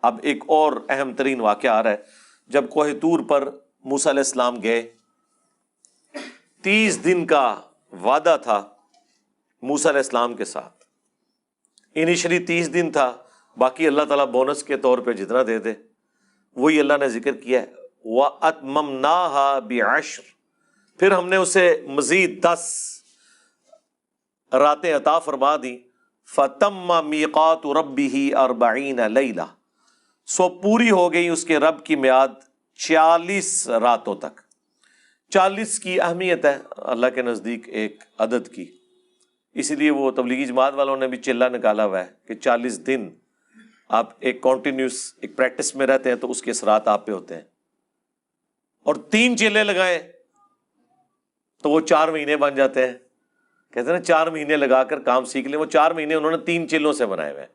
اب ایک اور اہم ترین واقعہ آ رہا ہے، جب کوہ طور پر موسیٰ علیہ السلام گئے، 30 دن کا وعدہ تھا موسیٰ علیہ السلام کے ساتھ، انیشلی 30 دن تھا، باقی اللہ تعالیٰ بونس کے طور پہ جتنا دے دے وہی اللہ نے ذکر کیا ہے۔ وَأَتْمَمْنَاهَا بِعَشْرٍ، پھر ہم نے اسے مزید 10 راتیں عطا فرما دی۔ فَتَمَّ مِيقَاتُ رَبِّهِ 40 لَيْلَةً، سو پوری ہو گئی اس کے رب کی میعاد 40 راتوں تک۔ 40 کی اہمیت ہے اللہ کے نزدیک ایک عدد کی، اسی لیے وہ تبلیغی جماعت والوں نے بھی چلہ نکالا ہوا ہے کہ 40 دن آپ ایک کنٹینیوس ایک پریکٹس میں رہتے ہیں تو اس کے اثرات آپ پہ ہوتے ہیں، اور 3 چلے لگائیں تو وہ 4 مہینے بن جاتے ہیں۔ کہتے ہیں نا 4 مہینے لگا کر کام سیکھ لیں، وہ 4 مہینے انہوں نے 3 چلوں سے بنائے ہوئے ہیں۔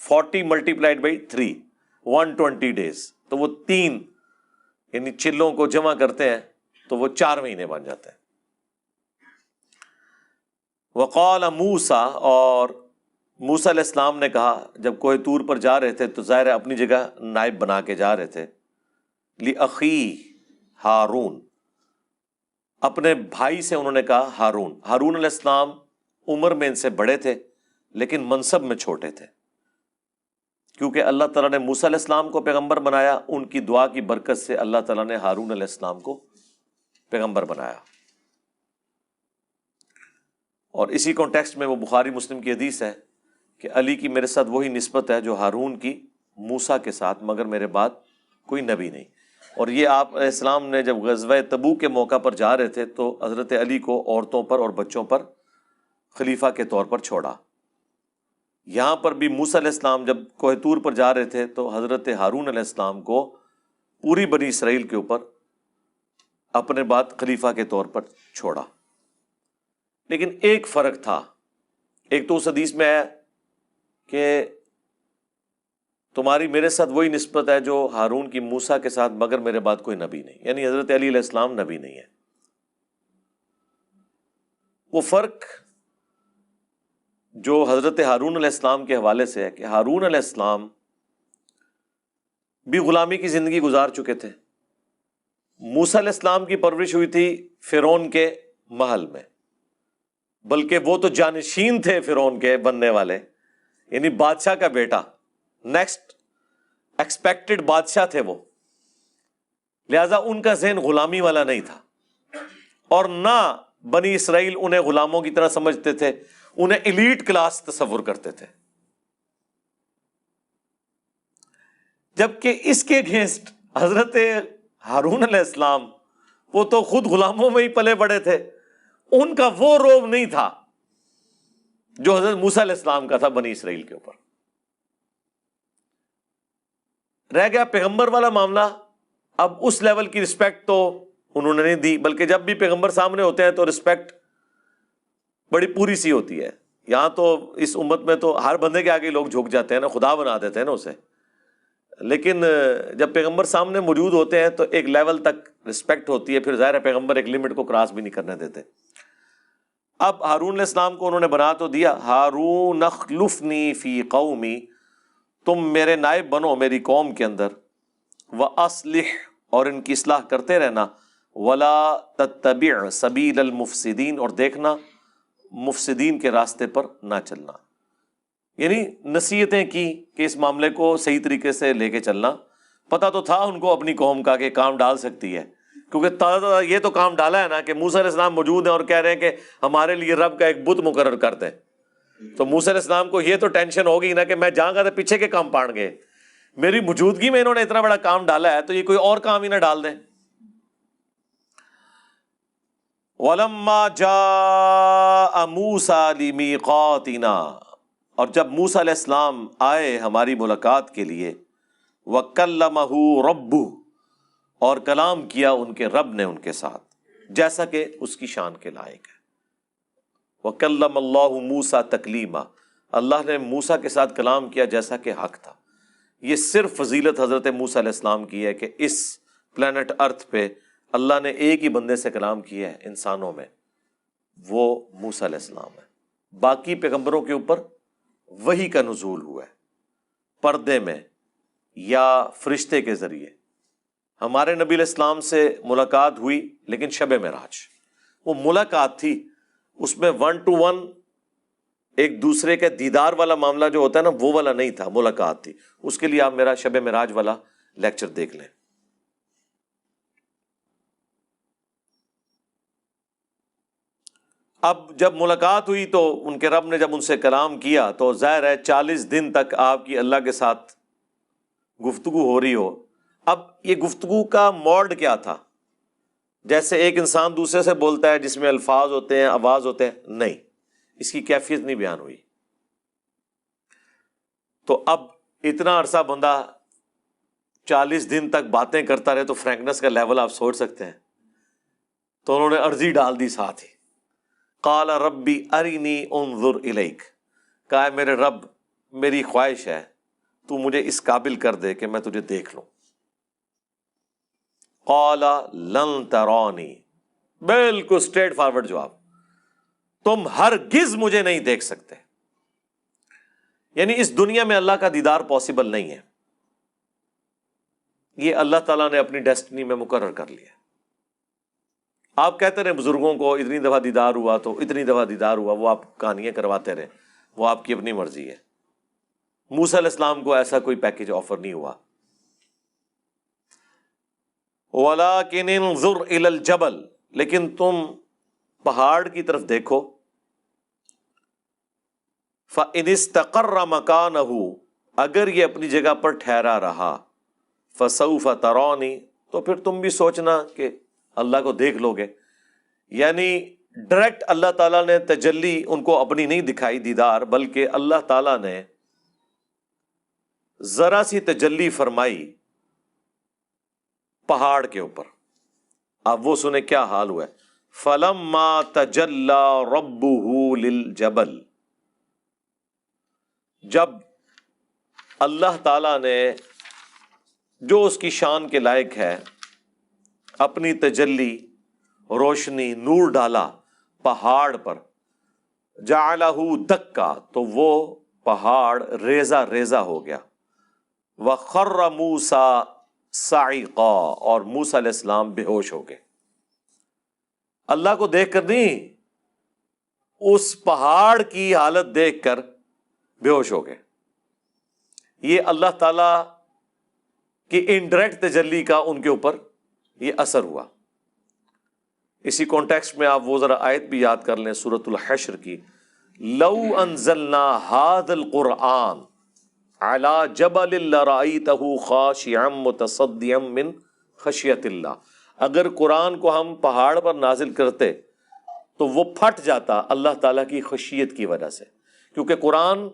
40 ملٹیپلائڈ بائی 3، 120 days، تو وہ 3 یعنی چلوں کو جمع کرتے ہیں تو وہ 4 مہینے بن جاتے ہیں۔ وقال موسیٰ، اور موسیٰ علیہ السلام نے کہا جب کوہ طور پر جا رہے تھے تو ظاہر ہے اپنی جگہ نائب بنا کے جا رہے تھے، لِأَخِيهِ ہارون، اپنے بھائی سے انہوں نے کہا ہارون۔ ہارون علیہ السلام عمر میں ان سے بڑے تھے لیکن منصب میں چھوٹے تھے، کیونکہ اللہ تعالیٰ نے موسیٰ علیہ السلام کو پیغمبر بنایا، ان کی دعا کی برکت سے اللہ تعالیٰ نے ہارون علیہ السلام کو پیغمبر بنایا۔ اور اسی کانٹیکسٹ میں وہ بخاری مسلم کی حدیث ہے کہ علی کی میرے ساتھ وہی نسبت ہے جو ہارون کی موسیٰ کے ساتھ، مگر میرے بعد کوئی نبی نہیں۔ اور یہ آپ علیہ السلام نے جب غزوہ تبوک کے موقع پر جا رہے تھے تو حضرت علی کو عورتوں پر اور بچوں پر خلیفہ کے طور پر چھوڑا۔ یہاں پر بھی موسیٰ علیہ السلام جب کوہ طور پر جا رہے تھے تو حضرت ہارون علیہ السلام کو پوری بنی اسرائیل کے اوپر اپنے بعد خلیفہ کے طور پر چھوڑا۔ لیکن ایک فرق تھا، ایک تو اس حدیث میں ہے کہ تمہاری میرے ساتھ وہی نسبت ہے جو ہارون کی موسیٰ کے ساتھ، مگر میرے بعد کوئی نبی نہیں، یعنی حضرت علی علیہ السلام نبی نہیں ہے۔ وہ فرق جو حضرت ہارون علیہ السلام کے حوالے سے ہے کہ ہارون علیہ السلام بھی غلامی کی زندگی گزار چکے تھے، موسیٰ علیہ السلام کی پرورش ہوئی تھی فرعون کے محل میں، بلکہ وہ تو جانشین تھے فرعون کے بننے والے، یعنی بادشاہ کا بیٹا، نیکسٹ ایکسپیکٹڈ بادشاہ تھے وہ، لہذا ان کا ذہن غلامی والا نہیں تھا، اور نہ بنی اسرائیل انہیں غلاموں کی طرح سمجھتے تھے، انہیں ایلیٹ کلاس تصور کرتے تھے۔ جبکہ اس کے اگینسٹ حضرت ہارون علیہ السلام، وہ تو خود غلاموں میں ہی پلے بڑے تھے، ان کا وہ روب نہیں تھا جو حضرت موسیٰ علیہ السلام کا تھا بنی اسرائیل کے اوپر۔ رہ گیا پیغمبر والا معاملہ، اب اس لیول کی رسپیکٹ تو انہوں نے نہیں دی، بلکہ جب بھی پیغمبر سامنے ہوتے ہیں تو رسپیکٹ بڑی پوری سی ہوتی ہے۔ یہاں تو اس امت میں تو ہر بندے کے آگے لوگ جھک جاتے ہیں نا، خدا بنا دیتے ہیں نا اسے، لیکن جب پیغمبر سامنے موجود ہوتے ہیں تو ایک لیول تک رسپیکٹ ہوتی ہے، پھر ظاہر ہے پیغمبر ایک لمٹ کو کراس بھی نہیں کرنے دیتے۔ اب ہارون علیہ السلام کو انہوں نے بنا تو دیا، ہارون اخلفنی فی قومی، تم میرے نائب بنو میری قوم کے اندر، وَأَصْلِحْ، اور ان کی اصلاح کرتے رہنا، وَلَا تَتَّبِعْ سَبِيلَ الْمُفْسِدِينَ، اور دیکھنا مفسدین کے راستے پر نہ چلنا، یعنی نصیحتیں کی کہ اس معاملے کو صحیح طریقے سے لے کے چلنا۔ پتہ تو تھا ان کو اپنی قوم کا کہ کام ڈال سکتی ہے، کیونکہ یہ تو کام ڈالا ہے نا کہ موسیٰ علیہ السلام موجود ہیں اور کہہ رہے ہیں کہ ہمارے لیے رب کا ایک بت مقرر کر دیں، تو موسیٰ علیہ السلام کو یہ تو ٹینشن ہوگی نا کہ میں جاؤں گا تو پیچھے کے کام پاڑ گئے، میری موجودگی میں انہوں نے اتنا بڑا کام ڈالا ہے تو یہ کوئی اور کام ہی نہ ڈال دیں۔ وَلَمَّا جَاءَ مُوسَىٰ لِمِيقَاتِنَا، اور جب موسیٰ علیہ السلام آئے ہماری ملاقات کے لیے، وَكَلَّمَهُ رَبُّهُ، اور کلام کیا ان کے رب نے ان کے ساتھ جیسا کہ اس کی شان کے لائق ہے۔ وَكَلَّمَ اللَّهُ مُوسَىٰ تَكْلِيمًا، اللہ نے موسیٰ کے ساتھ کلام کیا جیسا کہ حق تھا۔ یہ صرف فضیلت حضرت موسیٰ علیہ السلام کی ہے کہ اس پلانٹ ارتھ پہ اللہ نے ایک ہی بندے سے کلام کیا ہے انسانوں میں، وہ موسیٰ علیہ السلام ہے۔ باقی پیغمبروں کے اوپر وحی کا نزول ہوا ہے پردے میں، یا فرشتے کے ذریعے. ہمارے نبی علیہ السلام سے ملاقات ہوئی لیکن شب معراج. وہ ملاقات تھی، اس میں 1 to 1 ایک دوسرے کے دیدار والا معاملہ جو ہوتا ہے نا وہ والا نہیں تھا، ملاقات تھی. اس کے لیے آپ میرا شب معراج والا لیکچر دیکھ لیں. اب جب ملاقات ہوئی تو ان کے رب نے جب ان سے کلام کیا تو ظاہر ہے 40 دن تک آپ کی اللہ کے ساتھ گفتگو ہو رہی ہو. اب یہ گفتگو کا موڈ کیا تھا؟ جیسے ایک انسان دوسرے سے بولتا ہے جس میں الفاظ ہوتے ہیں، آواز ہوتے ہیں، نہیں، اس کی کیفیت نہیں بیان ہوئی. تو اب اتنا عرصہ بندہ 40 دن تک باتیں کرتا رہے تو فرینکنس کا لیول آپ سوچ سکتے ہیں. تو انہوں نے عرضی ڈال دی ساتھ ہی، قال ربی ارنی انظر الیک، کہا میرے رب میری خواہش ہے تو مجھے اس قابل کر دے کہ میں تجھے دیکھ لوں. قال لن ترانی، بالکل اسٹریٹ فارورڈ جواب، تم ہرگز مجھے نہیں دیکھ سکتے. یعنی اس دنیا میں اللہ کا دیدار پاسبل نہیں ہے. یہ اللہ تعالیٰ نے اپنی ڈیسٹنی میں مقرر کر لیا. آپ کہتے رہے بزرگوں کو اتنی دفعہ دیدار ہوا تو اتنی دفعہ دیدار ہوا، وہ آپ کہانیاں کرواتے رہے، وہ آپ کی اپنی مرضی ہے. موسیٰ علیہ السلام کو ایسا کوئی پیکج آفر نہیں ہوا. وَلَٰكِنِ انظُرْ إِلَى الْجَبَلِ، لیکن تم پہاڑ کی طرف دیکھو. فَإِنِ اسْتَقَرَّ مَكَانَهُ، اگر یہ اپنی جگہ پر ٹھہرا رہا، فَسَوْفَ تَرَانِي، تو پھر تم بھی سوچنا کہ اللہ کو دیکھ لو گے. یعنی ڈائریکٹ اللہ تعالیٰ نے تجلی ان کو اپنی نہیں دکھائی دیدار، بلکہ اللہ تعالیٰ نے ذرا سی تجلی فرمائی پہاڑ کے اوپر. اب وہ سنیں کیا حال ہوا ہے. فَلَمَّا تَجَلَّى رَبُّهُ لِلْجَبَلِ، جب اللہ تعالیٰ نے جو اس کی شان کے لائق ہے اپنی تجلی، روشنی، نور ڈالا پہاڑ پر، جَعَلَهُ دَكَّا، تو وہ پہاڑ ریزہ ریزہ ہو گیا. وَخَرَّ مُوسَىٰ صَعِقًا، اور موسیٰ علیہ السلام بے ہوش ہو گئے. اللہ کو دیکھ کر نہیں، اس پہاڑ کی حالت دیکھ کر بے ہوش ہو گئے. یہ اللہ تعالی کی انڈائریکٹ تجلی کا ان کے اوپر یہ اثر ہوا. اسی کانٹیکسٹ میں آپ وہ ذرا آیت بھی یاد کر لیں سورۃ الحشر کی، لو انزلنا ھذا القرآن علی جبل لرأیتہ خاشعا متصدعا من خشیۃ اللہ، اگر قرآن کو ہم پہاڑ پر نازل کرتے تو وہ پھٹ جاتا اللہ تعالیٰ کی خشیت کی وجہ سے، کیونکہ قرآن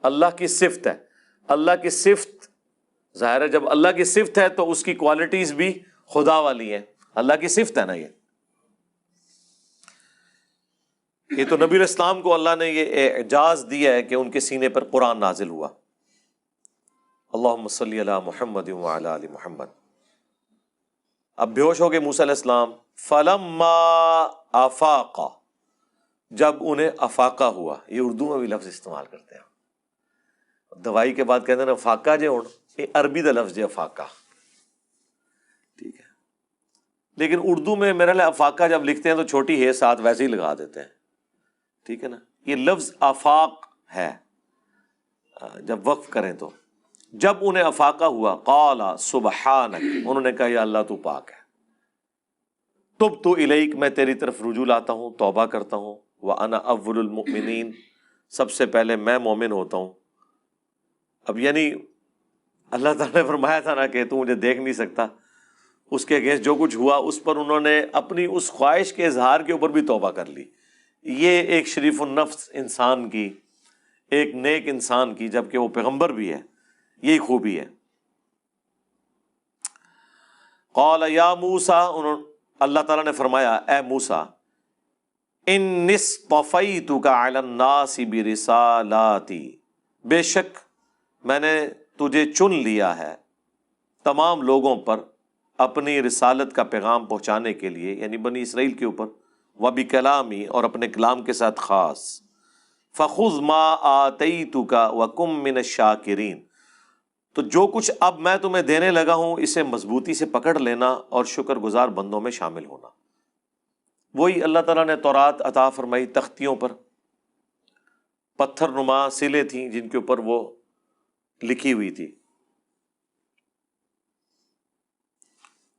اللہ کی صفت ہے. اللہ کی صفت ظاہر ہے، جب اللہ کی صفت ہے تو اس کی کوالٹیز بھی خدا والی ہیں. اللہ کی صفت ہے نا. یہ تو نبی علیہ السلام کو اللہ نے یہ اعجاز دیا ہے کہ ان کے سینے پر قرآن نازل ہوا. اللہم صلی علی محمد وعلی آل محمد. اب بے ہوش ہو گئے موسیٰ علیہ السلام. فلما افاق، جب انہیں افاقہ ہوا. یہ اردو میں بھی لفظ استعمال کرتے ہیں، دوائی کے بعد کہتے ہیں نا فاقہ جے ہون، یہ عربی دا لفظ ہے افاقہ، ٹھیک ہے. لیکن اردو میں میرا لئے افاقہ جب لکھتے ہیں تو چھوٹی ہے ساتھ ویسے ہی لگا دیتے ہیں، ٹھیک ہے نا. یہ لفظ آفاق ہے جب وقف کریں تو. جب انہیں افاقہ ہوا، قال سبحانک، انہوں نے کہا یا اللہ تو پاک ہے. تبت الیک، میں تیری طرف رجوع لاتا ہوں، توبہ کرتا ہوں. وانا اول المؤمنین، سب سے پہلے میں مومن ہوتا ہوں. اب یعنی اللہ تعالیٰ نے فرمایا تھا نا کہ تو مجھے دیکھ نہیں سکتا، اس کے اگینسٹ جو کچھ ہوا اس پر انہوں نے اپنی اس خواہش کے اظہار کے اوپر بھی توبہ کر لی. یہ ایک شریف النفس انسان کی، ایک نیک انسان کی، جبکہ وہ پیغمبر بھی ہے، یہی خوبی ہے. قال یا موسیٰ، اللہ تعالیٰ نے فرمایا اے موسیٰ، انی اصطفیتک علی الناس برسالاتی، بے شک میں نے تجھے چن لیا ہے تمام لوگوں پر اپنی رسالت کا پیغام پہنچانے کے لیے، یعنی بنی اسرائیل کے اوپر. وبکلامی، اور اپنے کلام کے ساتھ خاص. فخذ ما آتیتک وکن من الشاکرین، تو جو کچھ اب میں تمہیں دینے لگا ہوں اسے مضبوطی سے پکڑ لینا اور شکر گزار بندوں میں شامل ہونا۔ وہی اللہ تعالیٰ نے تورات عطا فرمائی، تختیوں پر پتھر نما سلیں تھیں جن کے اوپر وہ لکھی ہوئی تھی۔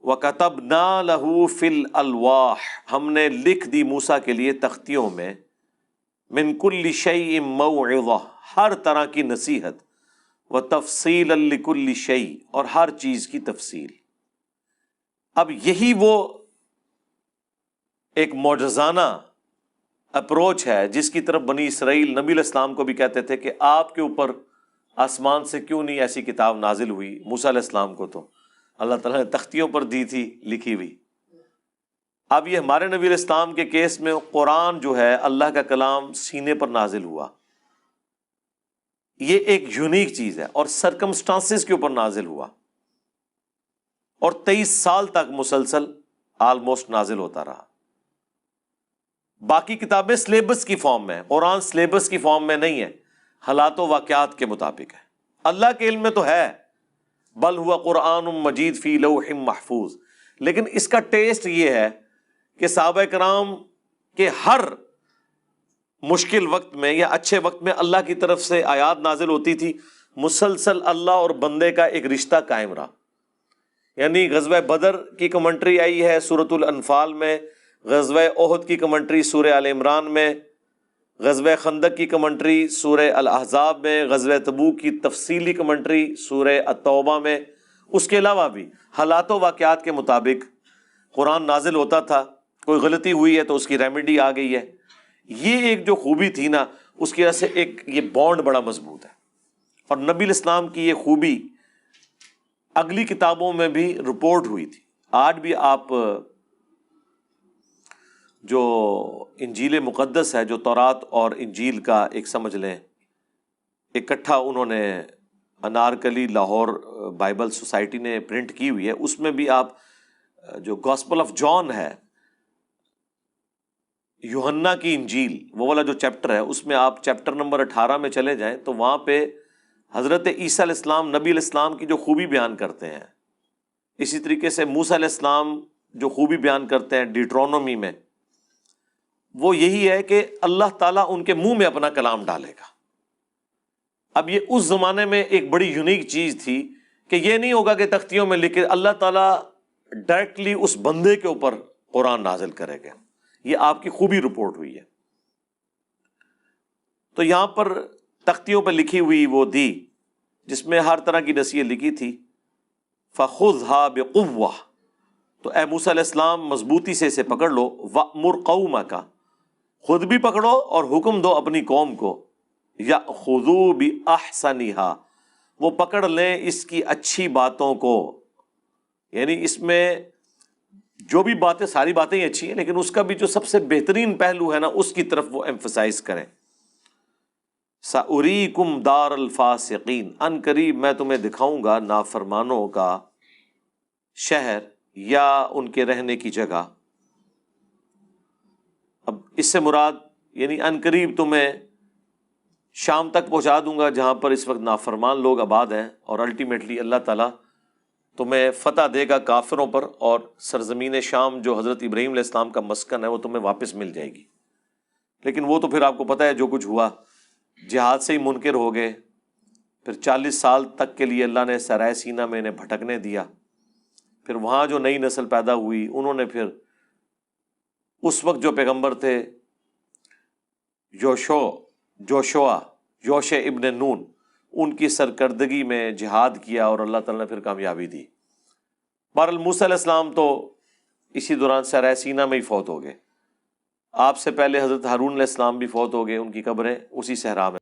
وَكَتَبْنَا لَهُ فِي الْأَلْوَاحِ، ہم نے لکھ دی موسیٰ کے لیے تختیوں میں، مِن كُلِّ شَيْءٍ مَوْعِظَةٍ، ہر طرح کی نصیحت، وَتَفْصِيلًا لِكُلِّ شَيْءٍ، اور ہر چیز کی تفصیل۔ اب یہی وہ ایک معجزانہ اپروچ ہے جس کی طرف بنی اسرائیل نبی علیہ السلام کو بھی کہتے تھے کہ آپ کے اوپر آسمان سے کیوں نہیں ایسی کتاب نازل ہوئی۔ موسیٰ علیہ السلام کو تو اللہ تعالیٰ نے تختیوں پر دی تھی لکھی ہوئی۔ اب یہ ہمارے نبی علیہ السلام کے کیس میں قرآن جو ہے اللہ کا کلام سینے پر نازل ہوا، یہ ایک یونیک چیز ہے، اور سرکمسٹانسز کے اوپر نازل ہوا، اور 23 سال تک مسلسل آلموسٹ نازل ہوتا رہا۔ باقی کتابیں سلیبس کی فارم میں ہیں، قرآن سلیبس کی فارم میں نہیں ہے، حالات و واقعات کے مطابق ہے۔ اللہ کے علم میں تو ہے، بل ہوا قرآن مجید فی لوح محفوظ، لیکن اس کا ٹیسٹ یہ ہے کہ صحابہ کرام کے ہر مشکل وقت میں یا اچھے وقت میں اللہ کی طرف سے آیات نازل ہوتی تھی، مسلسل اللہ اور بندے کا ایک رشتہ قائم رہا۔ یعنی غزوہ بدر کی کمنٹری آئی ہے سورۃ الانفال میں، غزوہ احد کی کمنٹری سورہ آل عمران میں، غزوہ خندق کی کمنٹری سورہ الاحزاب میں، غزوہ تبوک کی تفصیلی کمنٹری سورہ التوبہ میں۔ اس کے علاوہ بھی حالات و واقعات کے مطابق قرآن نازل ہوتا تھا۔ کوئی غلطی ہوئی ہے تو اس کی ریمیڈی آ گئی ہے۔ یہ ایک جو خوبی تھی نا، اس کی وجہ سے ایک یہ بانڈ بڑا مضبوط ہے، اور نبی علیہ السلام کی یہ خوبی اگلی کتابوں میں بھی رپورٹ ہوئی تھی۔ آج بھی آپ جو انجیل مقدس ہے، جو تورات اور انجیل کا ایک سمجھ لیں اکٹھا انہوں نے انارکلی لاہور بائبل سوسائٹی نے پرنٹ کی ہوئی ہے، اس میں بھی آپ جو گاسپل آف جان ہے، یوحنا کی انجیل، وہ والا جو چیپٹر ہے، اس میں آپ چیپٹر نمبر 18 میں چلے جائیں تو وہاں پہ حضرت عیسیٰ علیہ السلام نبی علیہ السلام کی جو خوبی بیان کرتے ہیں، اسی طریقے سے موسیٰ علیہ السلام جو خوبی بیان کرتے ہیں ڈیٹرونومی میں، وہ یہی ہے کہ اللہ تعالیٰ ان کے منہ میں اپنا کلام ڈالے گا۔ اب یہ اس زمانے میں ایک بڑی یونیک چیز تھی کہ یہ نہیں ہوگا کہ تختیوں میں لکھے، اللہ تعالیٰ ڈائریکٹلی اس بندے کے اوپر قرآن نازل کرے گا۔ یہ آپ کی خوبی رپورٹ ہوئی ہے۔ تو یہاں پر تختیوں پر لکھی ہوئی وہ دی جس میں ہر طرح کی نصیحت لکھی تھی، فَخُذْهَا بِقُوَّةٍ، تو اے موسیٰ علیہ السلام مضبوطی سے اسے پکڑ لو، وَأْمُرْ قَوْمَكَ، خود بھی پکڑو اور حکم دو اپنی قوم کو، يَأْخُذُوا بِأَحْسَنِهَا، وہ پکڑ لیں اس کی اچھی باتوں کو۔ یعنی اس میں جو بھی باتیں، ساری باتیں ہی اچھی ہیں، لیکن اس کا بھی جو سب سے بہترین پہلو ہے نا، اس کی طرف وہ ایمفسائز کریں۔ سَأُرِيكُمْ دَارَ الْفَاسِقِينَ، ان قریب میں تمہیں دکھاؤں گا نافرمانوں کا شہر یا ان کے رہنے کی جگہ۔ اب اس سے مراد یعنی ان قریب تمہیں شام تک پہنچا دوں گا جہاں پر اس وقت نافرمان لوگ آباد ہیں، اور الٹیمیٹلی اللہ تعالیٰ تمہیں فتح دے گا کافروں پر، اور سرزمین شام جو حضرت ابراہیم علیہ السلام کا مسکن ہے وہ تمہیں واپس مل جائے گی۔ لیکن وہ تو پھر آپ کو پتہ ہے جو کچھ ہوا، جہاد سے ہی منکر ہو گئے، پھر 40 سال تک کے لیے اللہ نے سرائے سینہ میں انہیں بھٹکنے دیا، پھر وہاں جو نئی نسل پیدا ہوئی انہوں نے پھر اس وقت جو پیغمبر تھے یوشع ابن نون، ان کی سرکردگی میں جہاد کیا اور اللہ تعالیٰ نے پھر کامیابی دی۔ بہرحال موسیٰ علیہ السلام تو اسی دوران سرائے سینہ میں ہی فوت ہو گئے۔ آپ سے پہلے حضرت ہارون علیہ السلام بھی فوت ہو گئے، ان کی قبریں اسی صحرا میں۔